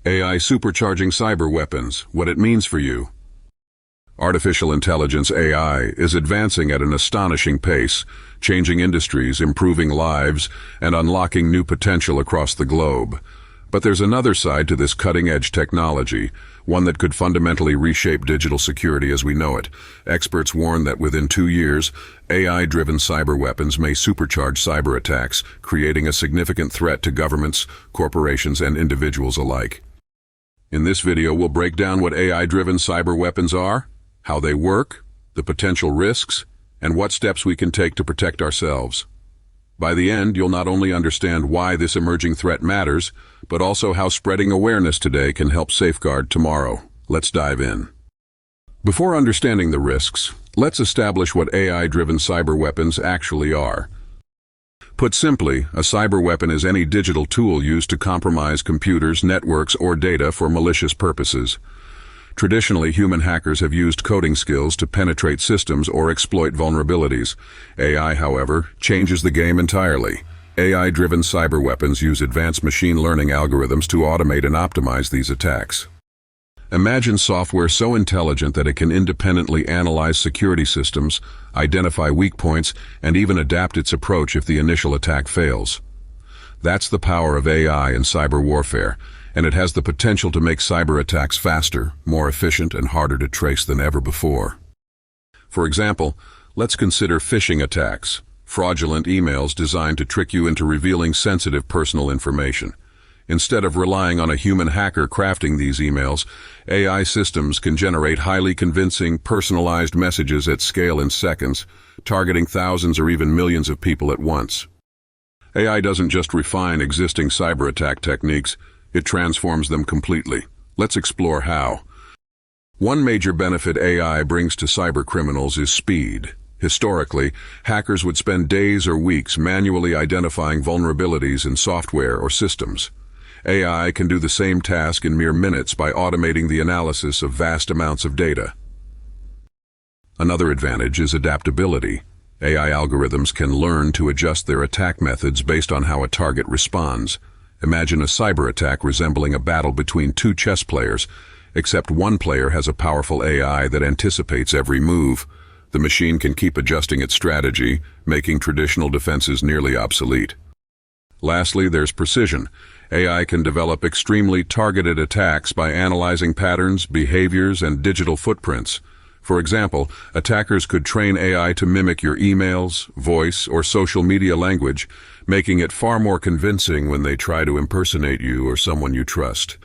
AI supercharging cyber weapons, what it means for you. Artificial intelligence AI is advancing at an astonishing pace, changing industries, improving lives, and unlocking new potential across the globe. But there's another side to this cutting-edge technology, one that could fundamentally reshape digital security as we know it. Experts warn that within 2 years, AI-driven cyber weapons may supercharge cyber attacks, creating a significant threat to governments, corporations, and individuals alike. In this video, we'll break down what AI-driven cyber weapons are, how they work, the potential risks, and what steps we can take to protect ourselves. By the end, you'll not only understand why this emerging threat matters, but also how spreading awareness today can help safeguard tomorrow. Let's dive in. Before understanding the risks, let's establish what AI-driven cyber weapons actually are. Put simply, a cyber weapon is any digital tool used to compromise computers, networks, or data for malicious purposes. Traditionally, human hackers have used coding skills to penetrate systems or exploit vulnerabilities. AI, however, changes the game entirely. AI-driven cyber weapons use advanced machine learning algorithms to automate and optimize these attacks. Imagine software so intelligent that it can independently analyze security systems, identify weak points, and even adapt its approach if the initial attack fails. That's the power of AI in cyber warfare, and it has the potential to make cyber attacks faster, more efficient, and harder to trace than ever before. For example, let's consider phishing attacks, fraudulent emails designed to trick you into revealing sensitive personal information. Instead of relying on a human hacker crafting these emails, AI systems can generate highly convincing, personalized messages at scale in seconds, targeting thousands or even millions of people at once. AI doesn't just refine existing cyber attack techniques, it transforms them completely. Let's explore how. One major benefit AI brings to cyber criminals is speed. Historically, hackers would spend days or weeks manually identifying vulnerabilities in software or systems. AI can do the same task in mere minutes by automating the analysis of vast amounts of data. Another advantage is adaptability. AI algorithms can learn to adjust their attack methods based on how a target responds. Imagine a cyber attack resembling a battle between two chess players, except one player has a powerful AI that anticipates every move. The machine can keep adjusting its strategy, making traditional defenses nearly obsolete. Lastly, there's precision. AI can develop extremely targeted attacks by analyzing patterns, behaviors, and digital footprints. For example, attackers could train AI to mimic your emails, voice, or social media language, making it far more convincing when they try to impersonate you or someone you trust.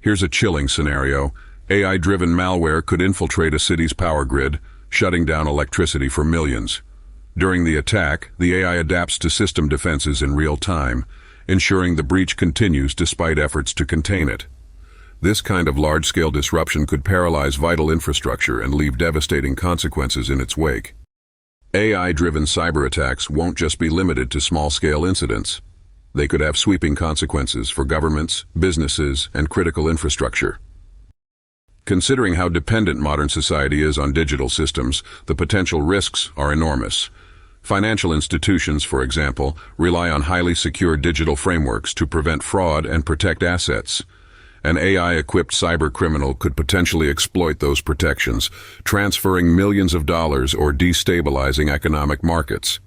Here's a chilling scenario. AI-driven malware could infiltrate a city's power grid, shutting down electricity for millions. During the attack, the AI adapts to system defenses in real time, ensuring the breach continues despite efforts to contain it. This kind of large-scale disruption could paralyze vital infrastructure and leave devastating consequences in its wake. AI-driven cyber attacks won't just be limited to small-scale incidents. They could have sweeping consequences for governments, businesses, and critical infrastructure. Considering how dependent modern society is on digital systems, the potential risks are enormous. Financial institutions, for example, rely on highly secure digital frameworks to prevent fraud and protect assets. An AI-equipped cyber criminal could potentially exploit those protections, transferring millions of dollars or destabilizing economic markets.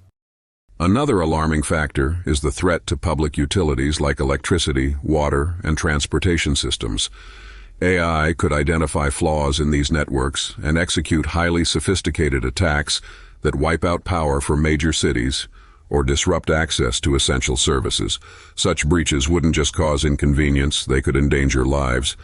Another alarming factor is the threat to public utilities like electricity, water, and transportation systems. AI could identify flaws in these networks and execute highly sophisticated attacks that wipe out power for major cities or disrupt access to essential services. Such breaches wouldn't just cause inconvenience, they could endanger lives.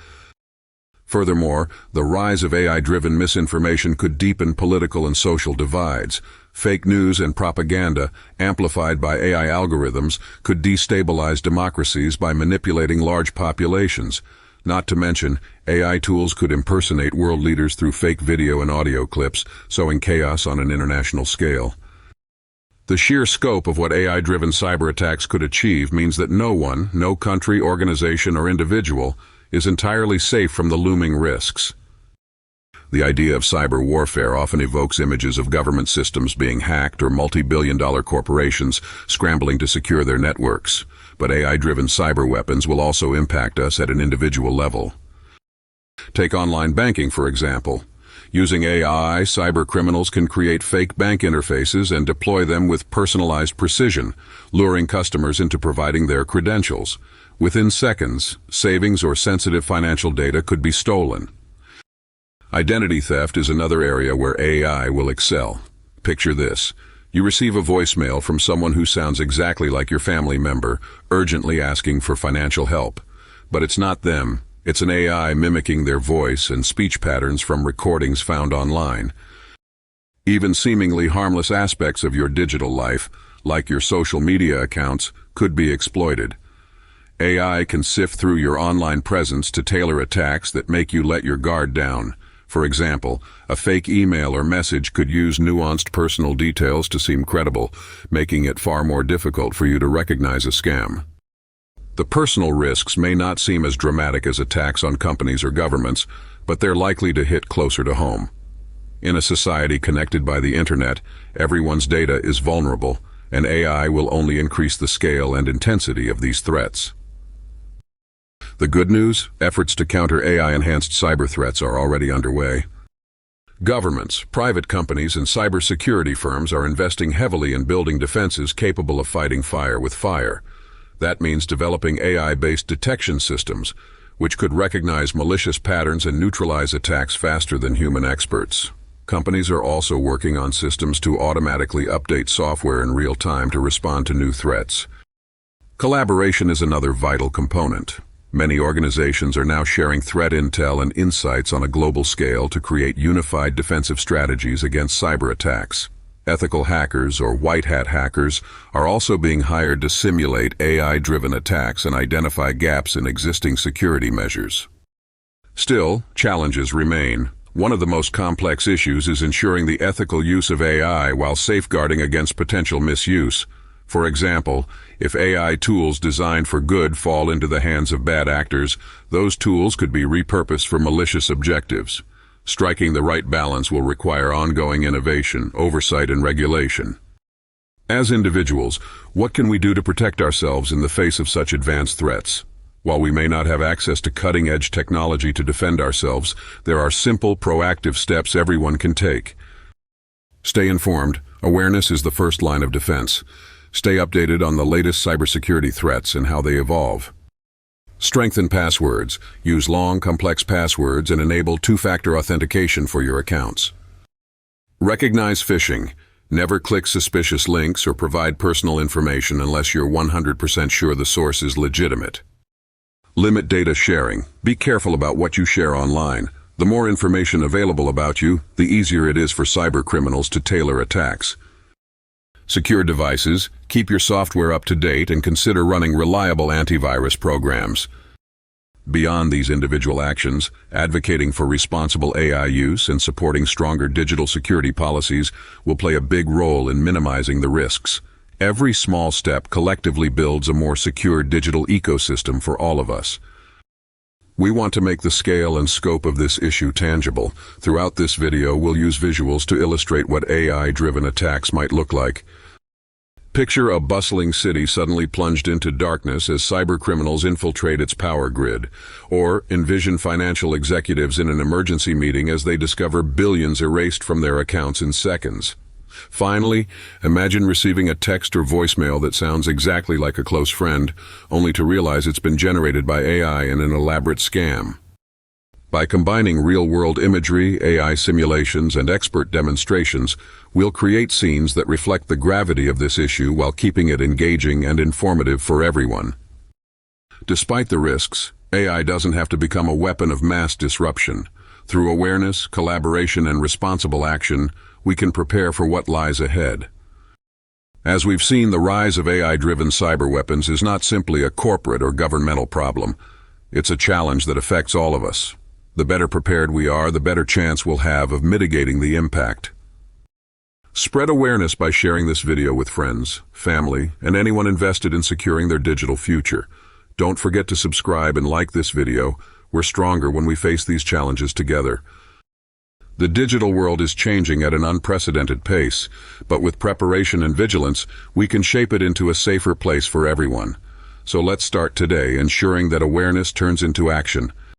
Furthermore, the rise of AI-driven misinformation could deepen political and social divides. Fake news and propaganda, amplified by AI algorithms, could destabilize democracies by manipulating large populations. Not to mention, AI tools could impersonate world leaders through fake video and audio clips, sowing chaos on an international scale. The sheer scope of what AI-driven cyber attacks could achieve means that no one, no country, organization, or individual is entirely safe from the looming risks. The idea of cyber warfare often evokes images of government systems being hacked or multi-billion-dollar corporations scrambling to secure their networks. But AI-driven cyber weapons will also impact us at an individual level. Take online banking, for example. Using AI, cyber criminals can create fake bank interfaces and deploy them with personalized precision, luring customers into providing their credentials. Within seconds, savings or sensitive financial data could be stolen. Identity theft is another area where AI will excel. Picture this. You receive a voicemail from someone who sounds exactly like your family member, urgently asking for financial help. But it's not them. It's an AI mimicking their voice and speech patterns from recordings found online. Even seemingly harmless aspects of your digital life, like your social media accounts, could be exploited. AI can sift through your online presence to tailor attacks that make you let your guard down. For example, a fake email or message could use nuanced personal details to seem credible, making it far more difficult for you to recognize a scam. The personal risks may not seem as dramatic as attacks on companies or governments, but they're likely to hit closer to home. In a society connected by the internet, everyone's data is vulnerable, and AI will only increase the scale and intensity of these threats. The good news, efforts to counter AI-enhanced cyber threats are already underway. Governments, private companies, and cybersecurity firms are investing heavily in building defenses capable of fighting fire with fire. That means developing AI-based detection systems, which could recognize malicious patterns and neutralize attacks faster than human experts. Companies are also working on systems to automatically update software in real time to respond to new threats. Collaboration is another vital component. Many organizations are now sharing threat intel and insights on a global scale to create unified defensive strategies against cyber attacks. Ethical hackers, or white hat hackers, are also being hired to simulate AI-driven attacks and identify gaps in existing security measures. Still, challenges remain. One of the most complex issues is ensuring the ethical use of AI while safeguarding against potential misuse. For example, if AI tools designed for good fall into the hands of bad actors, those tools could be repurposed for malicious objectives. Striking the right balance will require ongoing innovation, oversight, and regulation. As individuals, what can we do to protect ourselves in the face of such advanced threats? While we may not have access to cutting-edge technology to defend ourselves, there are simple, proactive steps everyone can take. Stay informed. Awareness is the first line of defense. Stay updated on the latest cybersecurity threats and how they evolve. Strengthen passwords. Use long, complex passwords and enable two-factor authentication for your accounts. Recognize phishing. Never click suspicious links or provide personal information unless you're 100% sure the source is legitimate. Limit data sharing. Be careful about what you share online. The more information available about you, the easier it is for cyber criminals to tailor attacks. Secure devices. Keep your software up to date and consider running reliable antivirus programs. Beyond these individual actions, advocating for responsible AI use and supporting stronger digital security policies will play a big role in minimizing the risks. Every small step collectively builds a more secure digital ecosystem for all of us. We want to make the scale and scope of this issue tangible. Throughout this video, we'll use visuals to illustrate what AI-driven attacks might look like. Picture a bustling city suddenly plunged into darkness as cybercriminals infiltrate its power grid. Or envision financial executives in an emergency meeting as they discover billions erased from their accounts in seconds. Finally, imagine receiving a text or voicemail that sounds exactly like a close friend, only to realize it's been generated by AI in an elaborate scam. By combining real-world imagery, AI simulations, and expert demonstrations, we'll create scenes that reflect the gravity of this issue while keeping it engaging and informative for everyone. Despite the risks, AI doesn't have to become a weapon of mass disruption. Through awareness, collaboration, and responsible action, we can prepare for what lies ahead. As we've seen, the rise of AI-driven cyber weapons is not simply a corporate or governmental problem. It's a challenge that affects all of us. The better prepared we are, the better chance we'll have of mitigating the impact. Spread awareness by sharing this video with friends, family, and anyone invested in securing their digital future. Don't forget to subscribe and like this video. We're stronger when we face these challenges together. The digital world is changing at an unprecedented pace, but with preparation and vigilance, we can shape it into a safer place for everyone. So let's start today, ensuring that awareness turns into action,